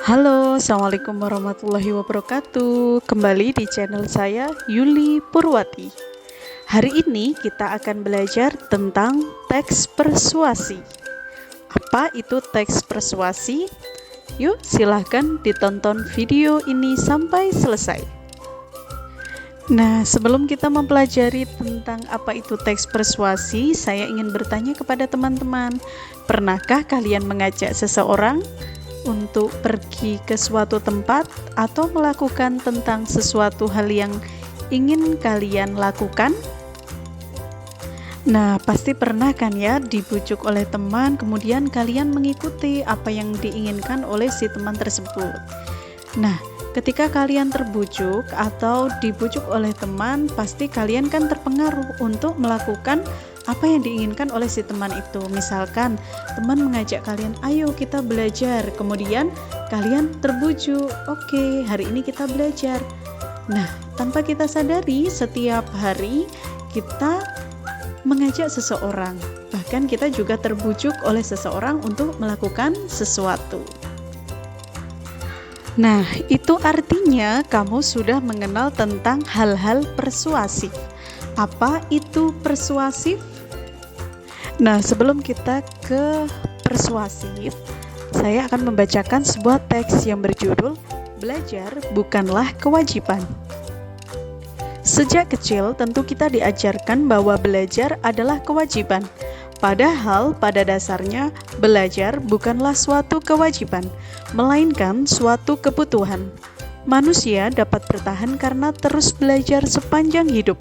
Halo, Assalamualaikum warahmatullahi wabarakatuh. Kembali di channel saya, Yuli Purwati. Hari ini kita akan belajar tentang teks persuasi. Apa itu teks persuasi? Yuk, silahkan ditonton video ini sampai selesai. Nah, sebelum kita mempelajari tentang apa itu teks persuasi, saya ingin bertanya kepada teman-teman, pernahkah kalian mengajak seseorang untuk pergi ke suatu tempat atau melakukan tentang sesuatu hal yang ingin kalian lakukan? Nah, pasti pernah kan ya dibujuk oleh teman, kemudian kalian mengikuti apa yang diinginkan oleh si teman tersebut. Nah, ketika kalian terbujuk atau dibujuk oleh teman, pasti kalian kan terpengaruh untuk melakukan apa yang diinginkan oleh si teman itu. Misalkan teman mengajak kalian, ayo kita belajar, kemudian kalian terbujuk, oke, hari ini kita belajar. Nah, tanpa kita sadari, setiap hari kita mengajak seseorang, bahkan kita juga terbujuk oleh seseorang untuk melakukan sesuatu. Nah, itu artinya kamu sudah mengenal tentang hal-hal persuasif. Apa itu persuasif? Nah, sebelum kita ke persuasif, saya akan membacakan sebuah teks yang berjudul "Belajar Bukanlah Kewajiban". Sejak kecil tentu kita diajarkan bahwa belajar adalah kewajiban. Padahal pada dasarnya belajar bukanlah suatu kewajiban, melainkan suatu kebutuhan. Manusia dapat bertahan karena terus belajar sepanjang hidup.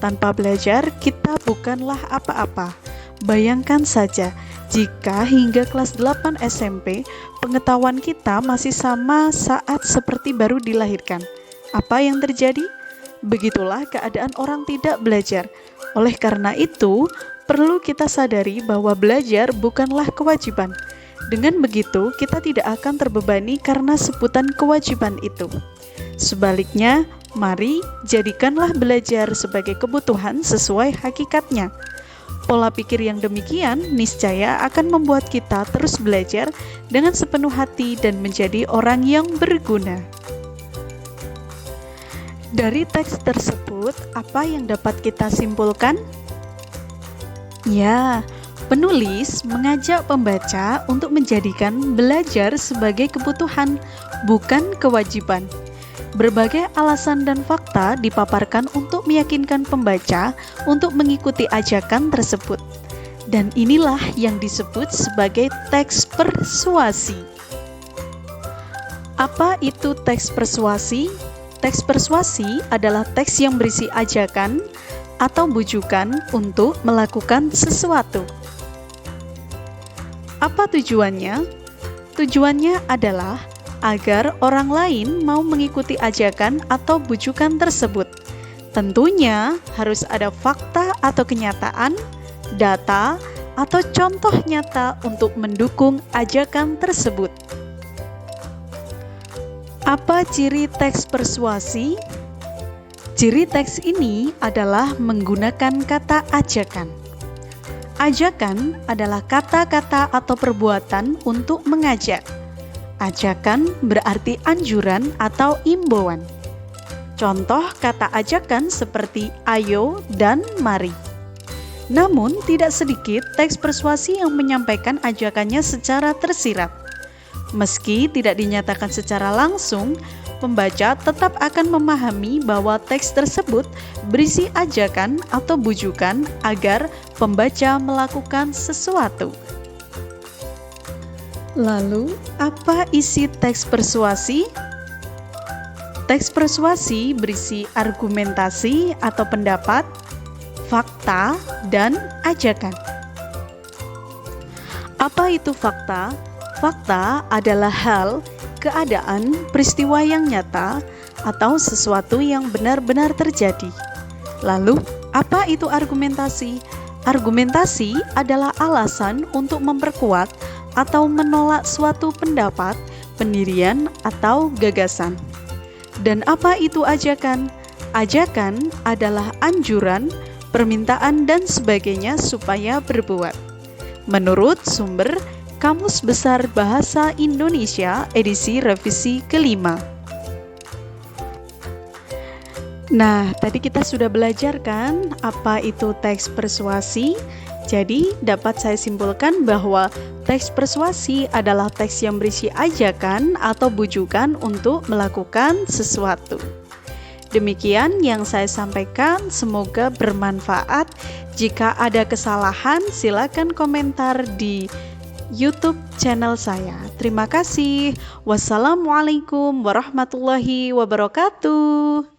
Tanpa belajar, kita bukanlah apa-apa. Bayangkan saja, jika hingga kelas 8 SMP, pengetahuan kita masih sama saat seperti baru dilahirkan. Apa yang terjadi? Begitulah keadaan orang tidak belajar. Oleh karena itu, perlu kita sadari bahwa belajar bukanlah kewajiban. Dengan begitu, kita tidak akan terbebani karena sebutan kewajiban itu. Sebaliknya, mari jadikanlah belajar sebagai kebutuhan sesuai hakikatnya. Pola pikir yang demikian niscaya akan membuat kita terus belajar dengan sepenuh hati dan menjadi orang yang berguna. Dari teks tersebut, apa yang dapat kita simpulkan? Ya, penulis mengajak pembaca untuk menjadikan belajar sebagai kebutuhan, bukan kewajiban. Berbagai alasan dan fakta dipaparkan untuk meyakinkan pembaca untuk mengikuti ajakan tersebut. Dan inilah yang disebut sebagai teks persuasi. Apa itu teks persuasi? Teks persuasi adalah teks yang berisi ajakan atau bujukan untuk melakukan sesuatu. Apa tujuannya? Tujuannya adalah agar orang lain mau mengikuti ajakan atau bujukan tersebut. Tentunya harus ada fakta atau kenyataan, data, atau contoh nyata untuk mendukung ajakan tersebut. Apa ciri teks persuasi? Ciri teks ini adalah menggunakan kata ajakan. Ajakan adalah kata-kata atau perbuatan untuk mengajak. Ajakan berarti anjuran atau imbauan. Contoh kata ajakan seperti ayo dan mari. Namun tidak sedikit teks persuasi yang menyampaikan ajakannya secara tersirat. Meski tidak dinyatakan secara langsung, pembaca tetap akan memahami bahwa teks tersebut berisi ajakan atau bujukan agar pembaca melakukan sesuatu. Lalu, apa isi teks persuasi? Teks persuasi berisi argumentasi atau pendapat, fakta, dan ajakan. Apa itu fakta? Fakta adalah hal, keadaan, peristiwa yang nyata, atau sesuatu yang benar-benar terjadi. Lalu, apa itu argumentasi? Argumentasi adalah alasan untuk memperkuat atau menolak suatu pendapat, pendirian, atau gagasan. Dan apa itu ajakan? Ajakan adalah anjuran, permintaan, dan sebagainya supaya berbuat. Menurut sumber Kamus Besar Bahasa Indonesia edisi revisi kelima. Nah, tadi kita sudah belajar kan apa itu teks persuasi. Jadi, dapat saya simpulkan bahwa teks persuasi adalah teks yang berisi ajakan atau bujukan untuk melakukan sesuatu. Demikian yang saya sampaikan, semoga bermanfaat. Jika ada kesalahan, silakan komentar di YouTube channel saya. Terima kasih. Wassalamualaikum warahmatullahi wabarakatuh.